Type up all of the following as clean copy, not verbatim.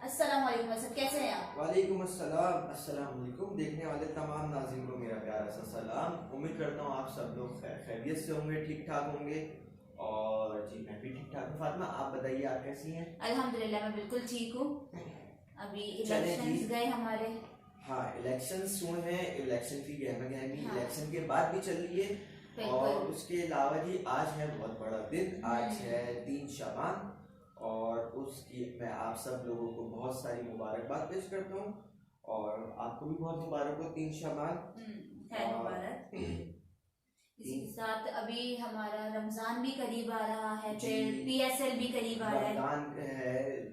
अस्सलाम वालेकुम असद, कैसे हैं आप? वालेकुम अस्सलाम। अस्सलाम वालेकुम। देखने वाले तमाम नाज़रीन को मेरा प्यारा सा सलाम। उम्मीद करता हूँ आप सब लोग खैरियत से होंगे, ठीक ठाक होंगे। और जी मैं भी ठीक ठाक हूँ। फातिमा आप बताइए, आप कैसी हैं? अल्हम्दुलिल्लाह मैं बिल्कुल ठीक हूँ। अभी चलें जी। इलेक्शंस गए हमारे। हाँ, इलेक्शंस हुए हैं। इलेक्शन की गहमा गहमी हाँ, इलेक्शन के बाद भी चल रही है। बिल्कुल। और उसके अलावा जी आज है बहुत बड़ा दिन। आज है 3 शबान। और उसकी मैं आप सब लोगों को बहुत सारी मुबारकबाद पेश करता हूँ। और आपको भी बहुत मुबारक हो 3 शबान। खैर मुबारक। इसी के साथ अभी हमारा रमजान भी करीब आ रहा है, जी, फिर पीएसएल भी करीब आ रहा है। रमजान है।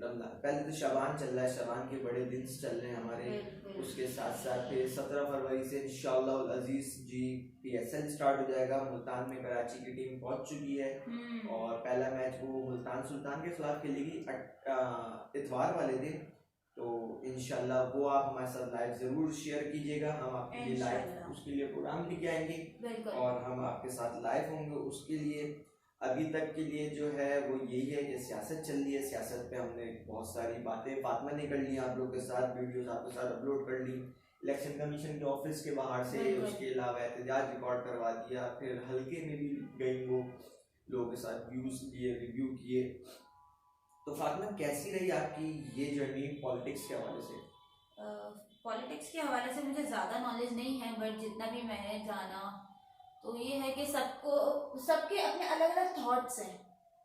पहले तो शबान चल रहा है, शबान के बड़े दिन चल रहे हैं हमारे। बिल्कुल। उसके साथ साथ फिर 17 फरवरी से इंशाअल्लाह अजीज जी पीएसएल स्टार्ट हो जाएगा। मुल्तान में कराची की टीम पहुंच चुकी है। और पहला मैच वो मुल्तान सुल्तान के खिलाफ खेलेगी इतवार वाले दिन। तो इंशाल्लाह वो आप हमारे साथ लाइव जरूर शेयर कीजिएगा। हम आपके लिए लाइव उसके लिए प्रोग्राम लेके आएंगे बिल्कुल। और हम आपके साथ लाइव होंगे उसके लिए। अभी तक के लिए जो है वो यही है कि सियासत चल रही है। सियासत पे हमने बहुत सारी बातें फातिमा ने कर ली, आप लोग के साथ वीडियोस आपके साथ अपलोड कर ली। इलेक्शन कमीशन के ऑफिस के बाहर से, बिल्कुल। उसके अलावा एहतजाज रिकॉर्ड करवा दिया। फिर हल्के में भी गई, वो लोगों के साथ व्यूज लिए, रिव्यू किए। तो फातिमा कैसी रही आपकी ये जर्नी पॉलिटिक्स के हवाले से? पॉलिटिक्स के हवाले से मुझे ज़्यादा नॉलेज नहीं है, बट जितना भी मैंने जाना तो ये है कि सबके अपने अलग अलग थॉट्स हैं।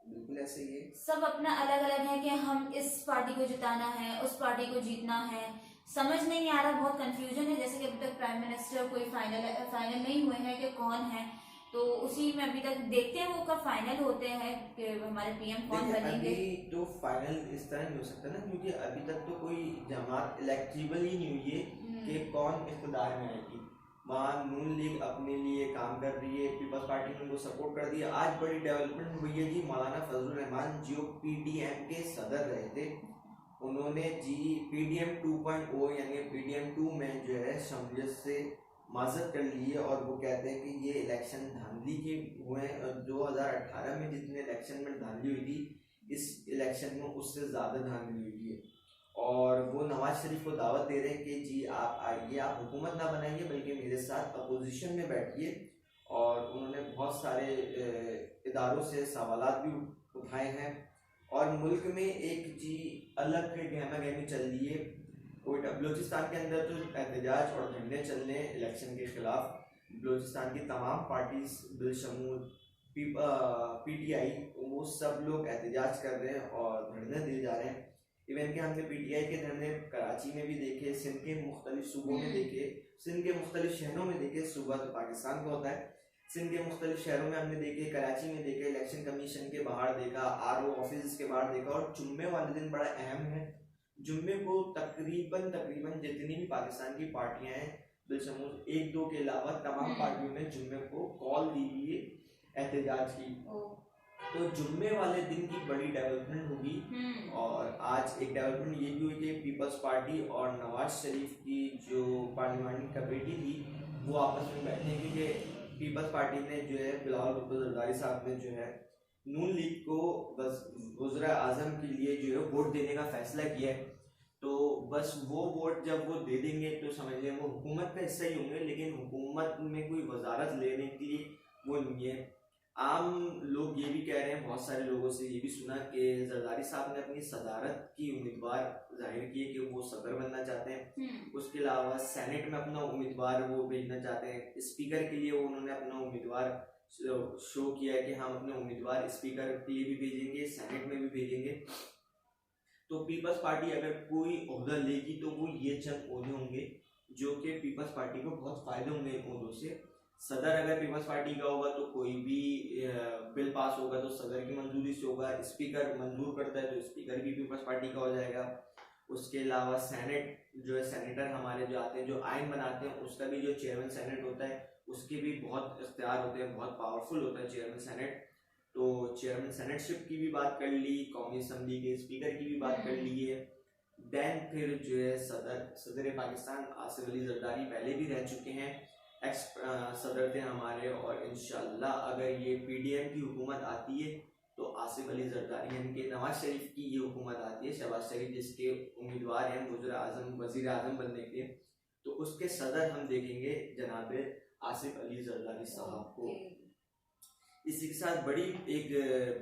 बिल्कुल ऐसे ही है। सब अपना अलग अलग है कि हम इस पार्टी को जिताना है, उस पार्टी को जीतना है। समझ नहीं आ रहा, बहुत कंफ्यूजन है। जैसे कि अभी तक प्राइम मिनिस्टर कोई फाइनल नहीं हुए हैं कि कौन है, तो उसी में अभी तक देखते हैं वो कब फाइनल होते हैं कि हमारे पीएम कौन बनेंगे। अभी तो फाइनल इस तरह नहीं हो सकता ना, क्योंकि अभी तक तो कोई जमात इलेक्टेबल ही नहीं हुई है कि कौन इख्तिदार में आएगी। वहाँ नून लीग अपने लिए काम कर रही है, पीपल्स पार्टी ने उनको सपोर्ट कर दिया। आज बड़ी डेवलपमेंट हुई है जी। मौलाना फजलुर रहमान जो पीडीएम के सदर रहे थे, उन्होंने जी पीडीएम 2.0 यानी पीडीएम 2 में जो है शमूलियत से माजत कर ली है। और वो कहते हैं कि ये इलेक्शन धांधली के हुए हैं। 2018 में जितने इलेक्शन में धांधली हुई थी, इस इलेक्शन में उससे ज़्यादा धांधली हुई है। और वो नवाज शरीफ को दावत दे रहे हैं कि जी आप आइए, आप हुकूमत ना बनाइए बल्कि मेरे साथ अपोजिशन में बैठिए। और उन्होंने बहुत सारे इदारों से सवालात भी उठाए हैं। और मुल्क में एक जी अलग गहमा गहमी चल रही है। बलूचिस्तान के अंदर तो एहतजाज और धरने चल रहे हैं इलेक्शन के खिलाफ। बलूचिस्तान की तमाम पार्टीज बिलशमूल पीटीआई, वो सब लोग एहतजाज कर रहे हैं और धरने दिए जा रहे हैं। इवन कि हमने पीटीआई के धरने कराची में भी देखे, सिंध के मुख्तलिफ सूबों में देखे, सिंध के मुख्तलिफ शहरों में देखे। सूबा तो पाकिस्तान का होता है। सिंध के मुख्तलिफ शहरों में हमने देखे, कराची में देखे, इलेक्शन कमीशन के बाहर देखा, आरओ ऑफिस के बाहर देखा। और जुम्मे वाले दिन बड़ा अहम है। जुम्मे को तकरीबन जितनी भी पाकिस्तान की पार्टियां हैं, बिलशमूल एक दो के अलावा तमाम पार्टियों ने जुम्मे को कॉल दी हुई है एहतजाज की। तो जुम्मे वाले दिन की बड़ी डेवलपमेंट होगी। और आज एक डेवलपमेंट ये भी हुई कि पीपल्स पार्टी और नवाज शरीफ की जो पार्लियामेंट कमेटी थी वो आपस में बैठे, क्योंकि पीपल्स पार्टी ने जो है बिलावल भुट्टो जरदारी साहब ने जो है नून लीग को बस वज़ीर आज़म के लिए जो है वोट देने का फैसला किया है। तो बस वो वोट जब वो दे देंगे तो समझ लें वो हुकूमत का हिस्सा ही होंगे, लेकिन हुकूमत में कोई वजारत लेने के लिए वो नहीं है। आम लोग ये भी कह रहे हैं, बहुत सारे लोगों से ये भी सुना कि जरदारी साहब ने अपनी सदारत की उम्मीदवार जाहिर की है कि वो सदर बनना चाहते हैं। उसके अलावा सेनेट में अपना उम्मीदवार वो भेजना चाहते हैं। स्पीकर के लिए उन्होंने अपना उम्मीदवार शो किया है कि हम अपने उम्मीदवार स्पीकर के लिए भी भेजेंगे, सेनेट में भी भेजेंगे। तो पीपल्स पार्टी अगर कोई ओहदा लेगी तो वो ये चंद ओहदे होंगे जो कि पीपल्स पार्टी को बहुत फायदे होंगे इन ओहदों से। सदर अगर पीपल्स पार्टी का होगा तो कोई भी बिल पास होगा तो सदर की मंजूरी से होगा। स्पीकर मंजूर करता है तो स्पीकर भी पीपल्स पार्टी का हो जाएगा। उसके अलावा सेनेट जो है, सेनेटर हमारे जो आते हैं जो आइन बनाते हैं, उसका भी जो चेयरमैन सेनेट होता है उसके भी बहुत इख्तियार होते हैं, बहुत पावरफुल होता है चेयरमैन सेनेट। तो चेयरमैन सेनेटशिप की भी बात कर ली, कौमी असम्बली के स्पीकर की भी बात कर ली है। देन फिर जो है सदर पाकिस्तान आसिफ अली जरदारी पहले भी रह चुके हैं, एक्स सदर थे हमारे। और इंशाल्लाह अगर ये पीडीएम की हुकूमत आती है तो आसिफ अली जरदारी यानी कि नवाज शरीफ की ये हुकूमत आती है, शहबाज शरीफ जिसके उम्मीदवार हैं वज़ीर आज़म बनने के, तो उसके सदर हम देखेंगे जनाब आसिफ अली जरदारी साहब को। इसी के साथ बड़ी एक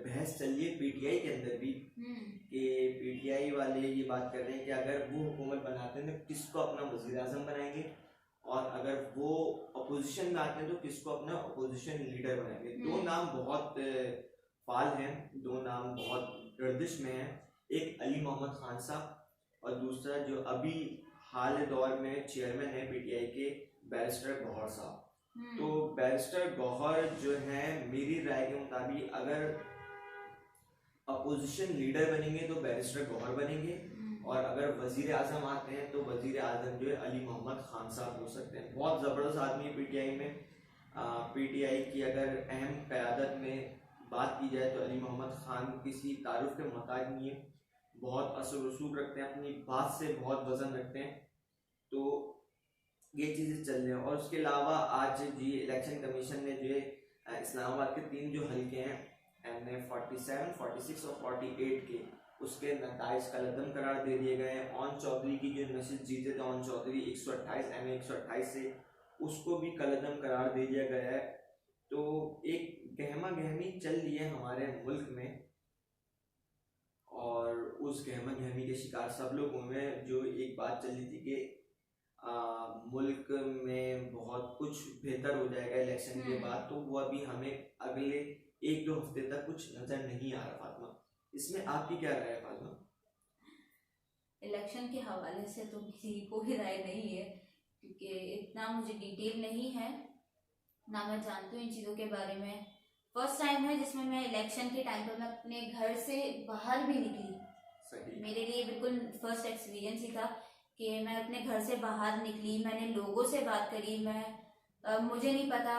बहस चल रही है पीटीआई के अंदर भी कि पीटीआई वाले ये बात कर रहे हैं कि अगर वो हुकूमत बनाते हैं तो किसको अपना वज़ीर आज़म बनाएंगे, और अगर वो अपोजिशन में आते हैं तो किसको अपना अपोजिशन लीडर बनाएंगे। दो नाम बहुत फाल हैं, दो नाम बहुत गर्दिश में हैं, एक अली मोहम्मद खान साहब और दूसरा जो अभी हाल दौर में चेयरमैन है पीटीआई के बैरिस्टर गौहर साहब। तो बैरिस्टर गौहर जो है मेरी राय के मुताबिक अगर अपोजिशन लीडर बनेंगे तो बैरिस्टर गौहर बनेंगे, और अगर वजीर आजम आते हैं तो वजीर आजम जो है अली मोहम्मद खान साहब हो सकते हैं। बहुत ज़बरदस्त आदमी है पीटीआई में। पीटीआई की अगर अहम क़यादत में बात की जाए तो अली मोहम्मद खान किसी तारुफ के मोहताज नहीं है, बहुत असर रसूख रखते हैं, अपनी बात से बहुत वजन रखते हैं। तो ये चीज़ें चल रही हैं। और उसके अलावा आज जी इलेक्शन कमीशन ने जो है इस्लामाबाद के 3 जो हल्के हैं MA 47, 46 और 48 के, उसके नताइज कलअदम करार दे दिए गए हैं। ओन चौधरी की जो नशिस्त जीते थे ओन चौधरी 128 MA 128 से, उसको भी कलअदम करार दे दिया गया है। तो एक गहमा गहमी चल रही है हमारे मुल्क में, और उस गहमा गहमी के शिकार सब लोग हुए हैं। जो एक बात चल रही थी कि मुल्क में बहुत कुछ बेहतर हो जाएगा इलेक्शन के बाद, तो वो अभी हमें अगले 1-2 हफ्ते तक कुछ नजर नहीं आ रहा। फातिमा, इसमें आपकी क्या राय है फातिमा? इलेक्शन के हवाले से तो किसी को भी राय नहीं है, क्योंकि इतना मुझे डिटेल नहीं है, ना मैं जानती हूँ इन चीज़ों के बारे में। फर्स्ट टाइम है जिसमें मैं इलेक्शन के टाइम पर मैं अपने घर से बाहर भी निकली। सही। मेरे लिए बिल्कुल फर्स्ट एक्सपीरियंस ही था कि मैं अपने घर से बाहर निकली, मैंने लोगों से बात करी। मुझे नहीं पता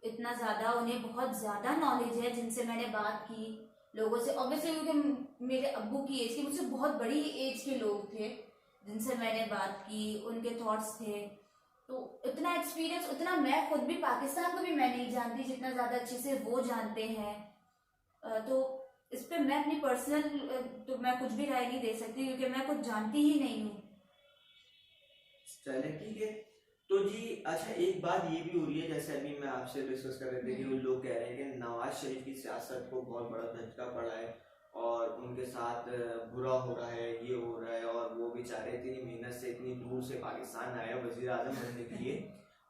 इतना ज़्यादा, उन्हें बहुत ज़्यादा नॉलेज है जिनसे मैंने बात की लोगों से। ऑब्वियसली क्योंकि मेरे अब्बू की एज के, मुझसे बहुत बड़ी एज के लोग थे जिनसे मैंने बात की, उनके थॉट्स थे। तो इतना एक्सपीरियंस, उतना मैं खुद भी पाकिस्तान को भी मैं नहीं जानती जितना ज़्यादा अच्छे से वो जानते हैं। तो इस पर मैं अपनी पर्सनल तो मैं कुछ भी राय नहीं दे सकती, क्योंकि मैं कुछ जानती ही नहीं हूँ। चले ठीक है। तो जी अच्छा, एक बात ये भी हो रही है, जैसे अभी मैं आपसे डिस्कस कर रहे थे कि वो लोग कह रहे हैं कि नवाज शरीफ की सियासत को बहुत बड़ा झटका पड़ा है और उनके साथ बुरा हो रहा है, ये हो रहा है, और वो बेचारे इतनी मेहनत से इतनी दूर से पाकिस्तान आए वजीर आजम बनने के लिए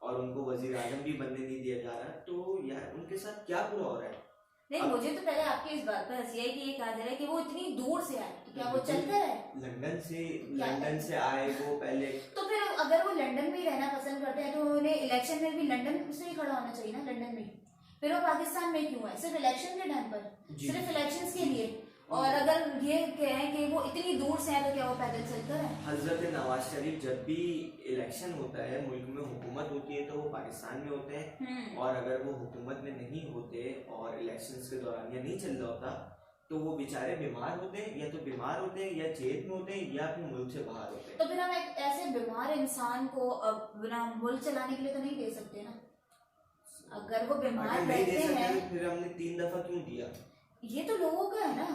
और उनको वजीर आजम भी बनने नहीं दिया जा रहा। तो यार उनके साथ क्या बुरा हो रहा है? नहीं, मुझे तो पहले आपकी इस बात पर हंसी आई कि ये कहा जा रहा है कि वो इतनी दूर से आए, तो क्या वो चलकर आए? लंदन से आए वो पहले। तो फिर अगर वो लंदन में ही रहना पसंद करते हैं तो उन्हें इलेक्शन में भी लंदन से ही खड़ा होना चाहिए ना, लंदन में। फिर वो पाकिस्तान में क्यों है? सिर्फ इलेक्शन के टाइम पर, सिर्फ इलेक्शंस के लिए। और अगर ये कहें कि वो इतनी दूर से है तो क्या वो पैदल चलकर है? हजरत नवाज शरीफ जब भी इलेक्शन होता है, मुल्क में हुकूमत होती है, तो वो पाकिस्तान में होते हैं, और अगर वो हुकूमत में नहीं होते और इलेक्शंस के दौरान या नहीं चल रहा होता तो वो बेचारे बीमार होते हैं, या तो बीमार होते हैं या जेल में होते हैं या अपने मुल्क से बाहर होते हैं। तो फिर हम एक ऐसे बीमार इंसान को बिना मुल्क चलाने के लिए तो नहीं दे सकते ना। अगर वो बीमार रहते हैं, फिर हमने 3 दफा क्यों दिया? ये तो लोगों का है ना,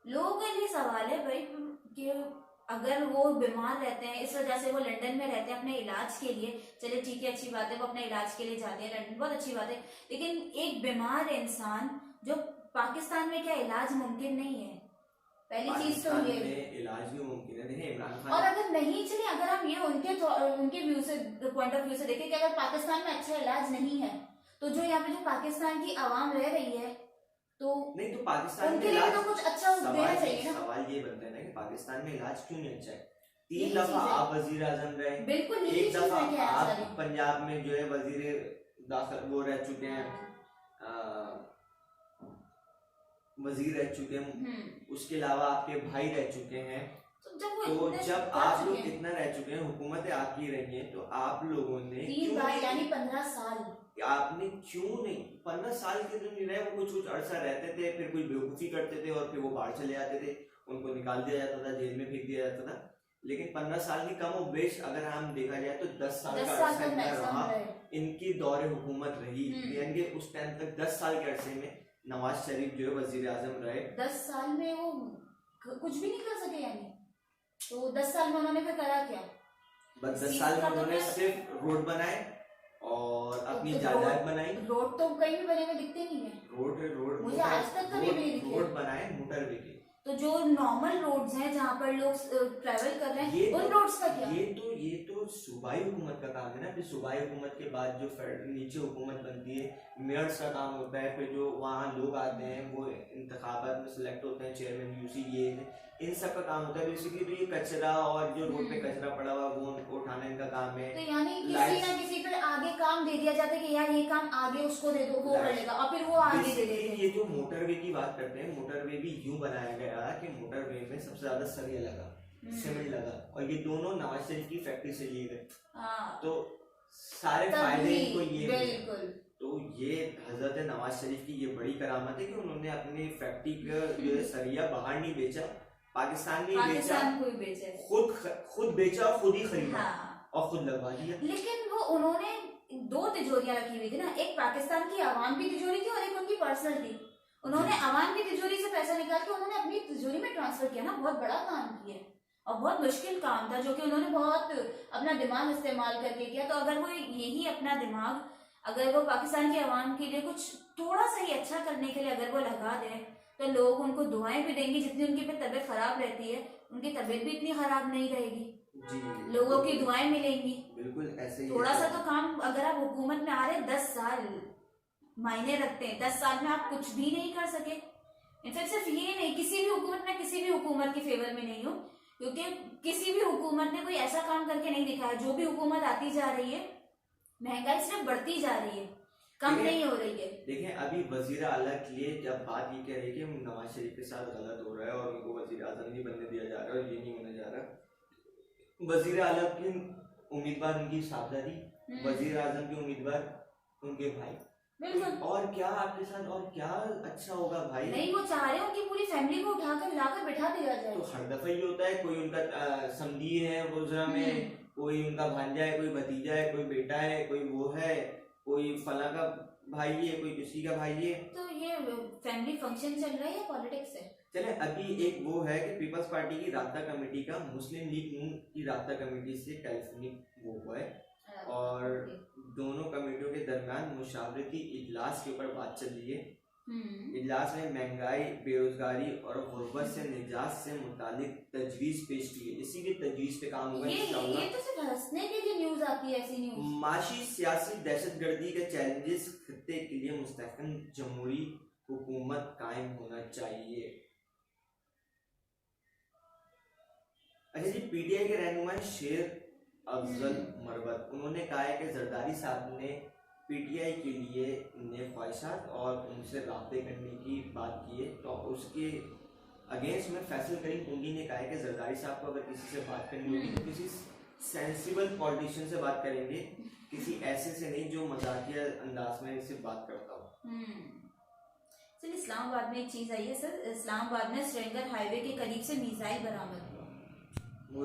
लोगों का ये सवाल है भाई कि अगर वो बीमार रहते हैं, इस वजह से वो लंदन में रहते हैं अपने इलाज के लिए। चले ठीक है, अच्छी बात है, वो अपने इलाज के लिए जाते हैं लंदन, बहुत अच्छी बात है। लेकिन एक बीमार इंसान जो पाकिस्तान में, क्या इलाज मुमकिन नहीं है? पहली चीज तो ये इलाज भी मुमकिन है। देखिए इमरान खान, और अगर नहीं चले, अगर हम ये उनके व्यू से, पॉइंट ऑफ व्यू से देखें कि अगर पाकिस्तान में अच्छा इलाज नहीं है तो जो यहाँ पे जो पाकिस्तान की आवाम रह रही है तो नहीं, तो पाकिस्तान उनके लिए तो कुछ अच्छा देना चाहिए ना। सवाल ये बनता है ना कि पाकिस्तान में इलाज क्यों नहीं अच्छा है? 3 दफा आप वजीर आजम रहे, बिल्कुल एक दफा आप पंजाब में जो है वजीर दाखिल वो रह चुके हैं, वजीर रह चुके हैं, उसके अलावा आपके भाई रह चुके हैं। तो जब आप लोग इतना रह चुके हैं, हुकूमतें आपकी रही हैं, तो आप लोगों ने 3 भाई यानी 15 साल आपने क्यों नहीं 15 साल के जो नहीं रहे, वो कुछ अरसा रहते थे, फिर कोई बेवकूफ़ी करते थे और फिर वो बाहर चले जाते थे, उनको निकाल दिया जाता था, जेल में फेंक दिया जाता था। लेकिन 15 साल की कम और बेश अगर हम देखा जाए तो 10 साल का अरसा रहा, इनकी दौरे हुकूमत रही, यानी कि उस टाइम तक 10 साल के अरसे में नवाज शरीफ जो है वजीर आजम रहे, 10 साल में वो कुछ भी नहीं कर सके यानी, तो 10 साल में उन्होंने फिर करा क्या? बस 10 सीट साल में का तो उन्होंने क्या- सिर्फ रोड बनाए और अपनी तो जायदाद बनाई। रोड तो कहीं भी बने हुए दिखते नहीं है, रोड रोड मुझे आज तक कभी भी नहीं दिखे। रोड बनाए, मोटरवे के। तो जो नॉर्मल रोड्स हैं जहाँ पर लोग ट्रैवल कर रहे ये हैं, उन तो- रोड्स का क्या? ये तो सूबाई हुकूमत का काम है ना। फिर सूबाई हुकूमत के बाद जो नीचे हुकूमत बनती है, मेयर्स का काम होता है। फिर जो वहाँ लोग आते हैं वो इंतखाबात में सिलेक्ट होते हैं, चेयरमैन यूसी, ये इन सब का काम होता है। बेसिकली तो ये कचरा और जो रोड पे कचरा पड़ा हुआ वो उनको उठाना इनका काम है। तो यानी किसी Lights- ना किसी पर आगे काम दे दिया जाता है कि यार ये काम आगे उसको दे दो, वो कर लेगा, और फिर वो आगे दे Basically देते हैं। ये जो मोटरवे की बात करते हैं, मोटरवे भी यूं बनाया गया कि मोटरवे में सबसे ज्यादा सरिया लगा, सीमेंट लगा, और ये दोनों नवाज शरीफ की फैक्ट्री से लिए गए। हाँ, तो सारे फायदे इनको ये मिले। बिल्कुल। तो ये हजरत नवाज शरीफ की ये बड़ी करामत है कि उन्होंने अपनी फैक्ट्री का जो है सरिया बाहर नहीं बेचा, पाकिस्तान में ही बेचा, पाकिस्तान को ही बेचे। खुद बेचा और खुद ही खरीदा हाँ, और खुद लगवा दिया। लेकिन वो उन्होंने 2 तिजोरियां रखी हुई थी ना, एक पाकिस्तान की आवाम की तिजोरी थी और एक उनकी पर्सनल थी। उन्होंने आवाम की तिजोरी से पैसा निकाल के उन्होंने अपनी तिजोरी में ट्रांसफर किया ना, बहुत बड़ा काम किया और बहुत मुश्किल काम था, जो कि उन्होंने बहुत अपना दिमाग इस्तेमाल करके किया। तो अगर वो यही अपना दिमाग अगर वो पाकिस्तान की आवाम के लिए कुछ थोड़ा सा ही अच्छा करने के लिए अगर वो लगा दे, तो लोग उनको दुआएं भी देंगे। जितनी उनकी पे तबीयत खराब रहती है, उनकी तबीयत भी इतनी खराब नहीं रहेगी, जी, लोगों की दुआएं मिलेंगी। बिल्कुल ऐसे ही थोड़ा सा तो काम, अगर आप हुकूमत में आ रहे 10 साल मायने रखते हैं, 10 साल में आप कुछ भी नहीं कर सके। इनफैक्ट सिर्फ ये नहीं, किसी भी हुकूमत में किसी भी हुकूमत के फेवर में नहीं हूँ, क्योंकि किसी भी हुकूमत ने कोई ऐसा काम करके नहीं दिखाया। जो भी हुकूमत आती जा रही है, महंगाई सिर्फ बढ़ती जा रही है, कम नहीं हो रही है। देखें, अभी वजीर आला के लिए जब बात ये कह रही है कि नवाज शरीफ के साथ गलत हो रहा है और उनको वजीर आजम नहीं बनने दिया जा रहा है और ये नहीं होने जा रहा, वजीर आला की उम्मीदवार उनकी साहबजादी, वजीर आजम के उम्मीदवार उनके भाई, बिल्कुल। और क्या आपके साथ और क्या अच्छा होगा भाई? नहीं, वो चाह रहे हो कि पूरी फैमिली को उठाकर लाकर बिठा दिया जाए। तो हर दफा ये होता है, कोई उनका समधी है वज़रा में, कोई उनका भांजा है, कोई भतीजा है, कोई बेटा है, कोई वो है, कोई फला का भाई है, कोई किसी का भाई है। तो ये फैमिली फंक्शन चल रहा है या पॉलिटिक्स है? चले, अभी एक वो है कि पीपल्स पार्टी की राब्ता कमेटी का मुस्लिम लीग नून की राब्ता कमेटी से टेलीफोनिक वो हुआ है और दोनों कमेटियों के दरमियान मुशावरती इजलास के ऊपर बात चल रही है। इजलास में महंगाई, बेरोजगारी और गुर्बत से निजात से मुतालिक तजवीज पेश की है। इसी की तजवीज पे काम होगा इंशाअल्लाह। ये तो सिर्फ हंसने के लिए न्यूज आती है, ऐसी न्यूज। माशी सियासी दहशतगर्दी के चैलेंजेस खित्ते के लिए मुस्तहकम जमहूरी हुकूमत कायम होना चाहिए। अच्छा जी, पीटीआई के रहनुमा शेर अफजल मरवत, उन्होंने कहा है कि जरदारी साहब ने पीटीआई के लिए नेक ख्वाहिशात और उनसे राब्ते करने की बात की है। तो उसके अगेंस्ट में फैसल करीम कुंडी ने कहा है कि जरदारी साहब को अगर किसी से बात करनी होगी तो किसी सेंसिबल पॉलिटिशियन से बात करेंगे, किसी ऐसे से नहीं जो मजाकिया अंदाज में इससे बात करता हो। सर, इस्लामाबाद में एक चीज आई है सर, इस्लामाबाद में श्रीनगर हाईवे के करीब से मिसाइल बरामद हुआ। वो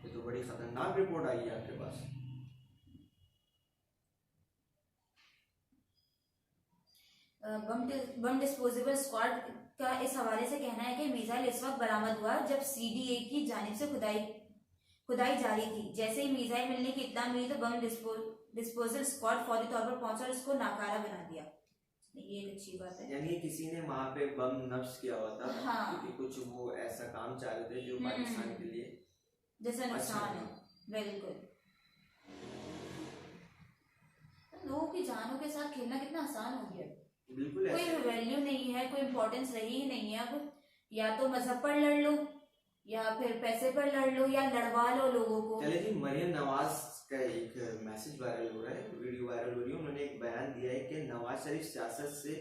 ये तो बड़ी खतरनाक रिपोर्ट आई है आपके पास। बम डिस्पोजेबल स्क्वाड का इस हवाले से कहना है कि मिसाइल इस वक्त बरामद हुआ जब सीडीए की जानिब से खुदाई जारी थी। जैसे ही मिसाइल मिलने की इत्तला मिली तो बम डिस्पोजल स्क्वाड फौरी तौर पर पहुंचा और इसको नाकारा बना दिया। ये एक अच्छी बात है, यानी किसी ने वहां पे बम नफ्स किया हुआ था। हाँ। क्योंकि कुछ वो ऐसा काम चाह रहे थे जो पाकिस्तान के लिए जैसा नुकसान हो। बिल्कुल, लोगों की जानों के साथ खेलना कितना आसान हो गया। बिल्कुल कोई वैल्यू नहीं है, कोई इम्पोर्टेंस रही ही नहीं है। अब या तो मजहब पर लड़ लो या फिर पैसे पर लड़ लो या लड़वा लो लोगों को। चले जी, मरियम नवाज का एक मैसेज वायरल हो रहा है, वीडियो वायरल हो रही है। उन्होंने एक बयान दिया है कि नवाज शरीफ सियासत से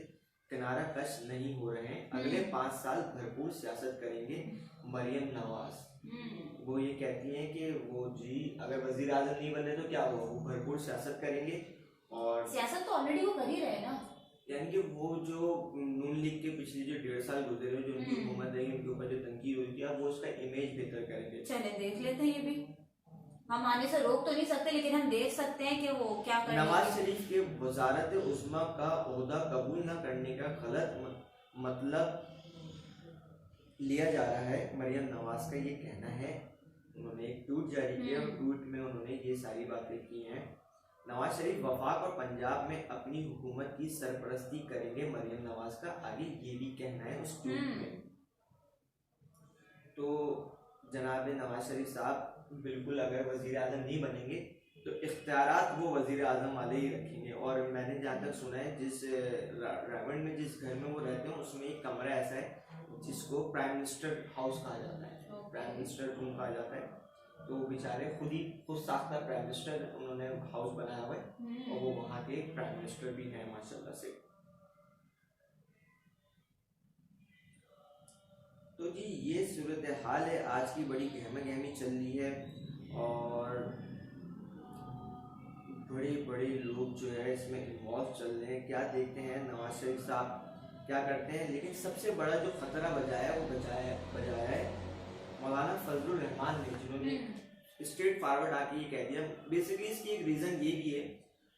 किनारा कश नहीं हो रहे हैं, अगले 5 साल भरपूर सियासत करेंगे। मरियम नवाज वो ये कहती हैं कि वो जी अगर वजीर आजम नहीं बने तो क्या हुआ, वो भरपूर सियासत करेंगे। और सियासत तो ऑलरेडी वो कर ही रहे हैं ना। यानी कि वो जो नून लीग के पिछले जो 1.5 साल गुजरे, जो उनकी हुकूमत रही, उनके ऊपर जो तनकीद हुई थी, अब वो उसका इमेज बेहतर करेंगे। चले देख लेते हैं ये भी। हम आने से रोक तो नहीं सकते, लेकिन हम देख सकते हैं कि वो क्या कर रहे नवाज हैं। शरीफ के वजारत उस्मा का ओहदा कबूल न करने का गलत मतलब लिया जा रहा है, मरियम नवाज का ये कहना है। उन्होंने एक ट्वीट जारी किया और ट्वीट में उन्होंने ये सारी बातें की हैं। नवाज शरीफ वफाक और पंजाब में अपनी हुकूमत की सरपरस्ती करेंगे, मरियम नवाज का आगे ये भी कहना है उस ट्वीट में। तो जनाब नवाज शरीफ साहब बिल्कुल अगर वजीर आजम नहीं बनेंगे तो इख्तियारात वो वजीर आजम वाले ही रखेंगे। और मैंने जहाँ तक सुना है, जिस रावण में जिस घर में वो रहते हैं उसमें एक कमरा ऐसा है जिसको प्राइम मिनिस्टर हाउस कहा जाता है, प्राइम मिनिस्टर रूम कहा जाता है। तो बेचारे खुद साख्ता प्राइम मिनिस्टर उन्होंने हाउस बनाया हुआ है और वो वहाँ के प्राइम मिनिस्टर भी हैं माशाल्लाह से। तो जी ये सूरत हाल है, आज की बड़ी गहमा गहमी चल रही है और बड़े बड़े लोग जो है इसमें इन्वॉल्व चल रहे हैं। क्या देखते हैं नवाज शरीफ साहब क्या करते हैं। लेकिन सबसे बड़ा जो खतरा बजाया वो बजाया है मौलाना फजलुर रहमान ने, जिन्होंने स्ट्रेट फॉरवर्ड आके ये कह दिया। बेसिकली इसकी एक रीज़न ये भी है,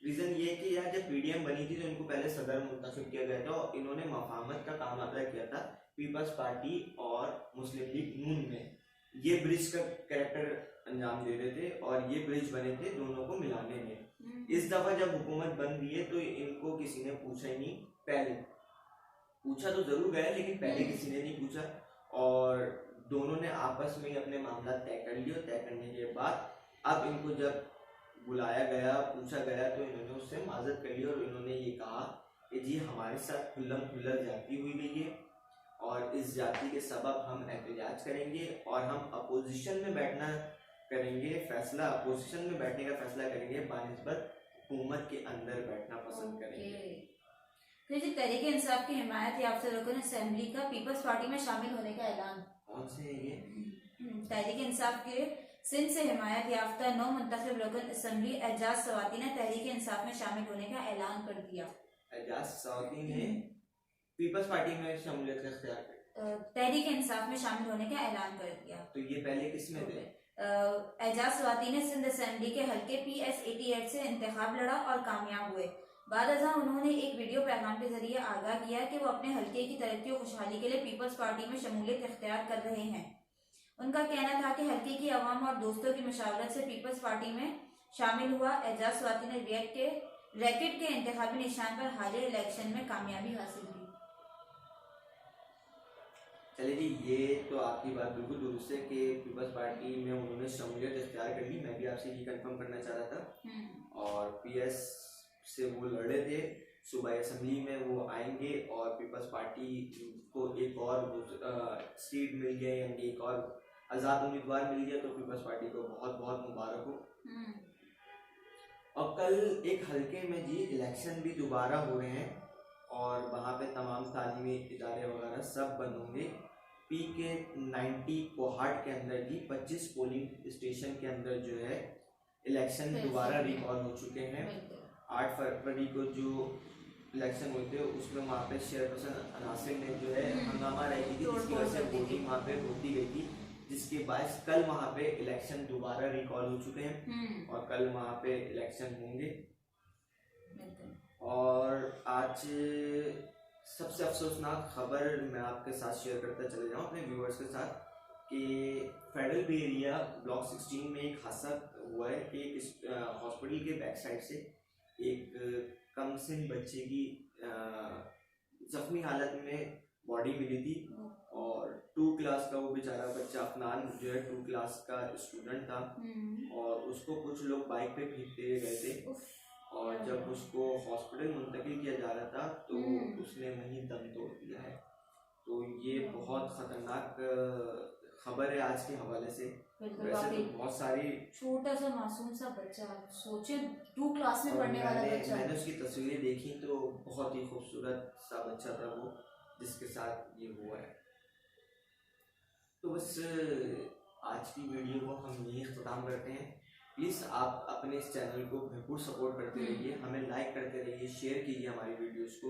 रीज़न ये कि यार जब पीडीएम बनी थी तो इनको पहले सदर मुंतखब किया गया था और इन्होंने मफाहमत का काम अदा किया था पीपल्स पार्टी और मुस्लिम लीग नून में। ये ब्रिज का कैरेक्टर अंजाम दे रहे थे और ये ब्रिज बने थे दोनों को मिलाने में। इस दफा जब हुकूमत बन रही है तो इनको किसी ने पूछा ही नहीं। पहले पूछा तो जरूर गया लेकिन पहले किसी ने नहीं पूछा और दोनों ने आपस में अपने मामला तय कर लिए। तय करने के बाद अब इनको जब बुलाया गया पूछा गया तो इन्होंने उससे माजरत कर ली और इन्होंने ये कहा कि जी हमारे साथ खुल्लम खुल्ला ज्यादती हुई गई है और इस ज्यादती के सबब हम एहतजाज करेंगे और हम अपोजिशन में बैठना करेंगे, फैसला अपोजिशन में बैठने का फैसला करेंगे बानिस्बत हुकूमत के अंदर बैठना पसंद करेंगे। तो जी तहरीक इंसाफ की हिमायत याफ्ता रुकन असेंबली का पीपल्स पार्टी में शामिल होने का ऐलान। कौन से है ये? तहरीक इंसाफ के सिंध से हिमायत याफ्ता 9 मुंतखब रुकन असेंबली एजाज सवाती ने तहरीक इंसाफ में शामिल होने का ऐलान कर दिया। एजाज सवाती ने पीपल्स पार्टी में शमूलियत का इख्तियार कर तहरीक इंसाफ में शामिल होने का ऐलान कर दिया। तो ये पहले किस में थे? एजाज सवाती ने सिंध असेंबली के हल्के PS88 से इंतखाब लड़ा और कामयाब हुए। बाद अज़ां उन्होंने एक वीडियो पैगाम के जरिए आगाह किया कि वो अपने हल्के की तरक्की और खुशहाली के लिए पीपल्स पार्टी में शमूलियत इख्तियार कर रहे हैं। उनका कहना था कि हल्के की अवाम और दोस्तों की मशावरत से पीपल्स पार्टी में शामिल हुआ। एजाज सवाती ने रैकेट के इंतखाबी निशान पर हालिया इलेक्शन में कामयाबी हासिल की। चलिए जी ये तो आपकी बात बिल्कुल दुरुस्त है कि पीपल्स पार्टी में उन्होंने शमूलियत इख्तियार कर ली। मैं भी आपसे ये कंफर्म करना चाह रहा था और PS से वो लड़े थे, सूबाई असेंबली में वो आएंगे और पीपल्स पार्टी को एक और सीट मिल गया यानी एक और आज़ाद उम्मीदवार मिल गया तो पीपल्स पार्टी को बहुत बहुत मुबारक हो। और कल एक हल्के में जी इलेक्शन भी दोबारा हो रहे हैं और वहाँ पे तमाम तालीमी इदारे वगैरह सब बंद होंगे। PK90 कोहाट के अंदर जी 25 पोलिंग स्टेशन के अंदर जो है इलेक्शन दोबारा रिकॉल हो चुके हैं। 8 फरवरी को जो इलेक्शन हुए थे उसमें वहाँ पे चेयरपर्सन अनासिर ने जो है हंगामा रही थी जिसकी वजह से वोटिंग वहाँ पे रोकी गई थी, जिसके बाद कल वहाँ पे इलेक्शन दोबारा रिकॉल हो चुके हैं और कल वहाँ पे इलेक्शन होंगे। और आज सबसे अफसोसनाक खबर मैं आपके साथ शेयर करता चले जाऊँ अपने व्यूअर्स के साथ कि फेडरल बे एरिया ब्लॉक 16 में एक हादसा हुआ है कि हॉस्पिटल के बैक साइड से एक कम सिन बच्चे की जख्मी हालत में बॉडी मिली थी और 2 क्लास का वो बेचारा बच्चा अफनान जो है 2 क्लास का स्टूडेंट था और उसको कुछ लोग बाइक पे फेंकते गए थे और जब उसको हॉस्पिटल मुंतकिल किया जा रहा था तो उसने वहीं दम तोड़ दिया है। तो ये बहुत खतरनाक खबर है आज के हवाले से। वैसे तो बहुत सारी छोटा सा मासूम सा बच्चा, सोचे 2 क्लास में पढ़ने वाला बच्चा। मैंने उसकी तस्वीरें देखी तो बहुत ही खूबसूरत सा बच्चा था वो जिसके साथ ये हुआ है। तो बस आज की वीडियो को हम यही ख़त्म करते हैं। प्लीज़ आप अपने इस चैनल को भरपूर सपोर्ट करते रहिए, हमें लाइक करते रहिए, शेयर कीजिए हमारी वीडियोस को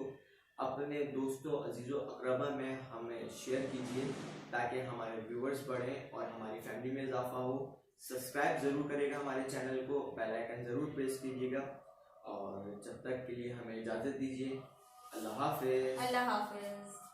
अपने दोस्तों अजीज़ों अकरबा में हमें शेयर कीजिए ताकि हमारे व्यूअर्स बढ़ें और हमारी फैमिली में इजाफा हो। सब्सक्राइब जरूर करेगा हमारे चैनल को, बेल आइकन जरूर प्रेस कीजिएगा। और जब तक के लिए हमें इजाज़त दीजिए। अल्लाह हाफिज़। अल्लाह हाफिज।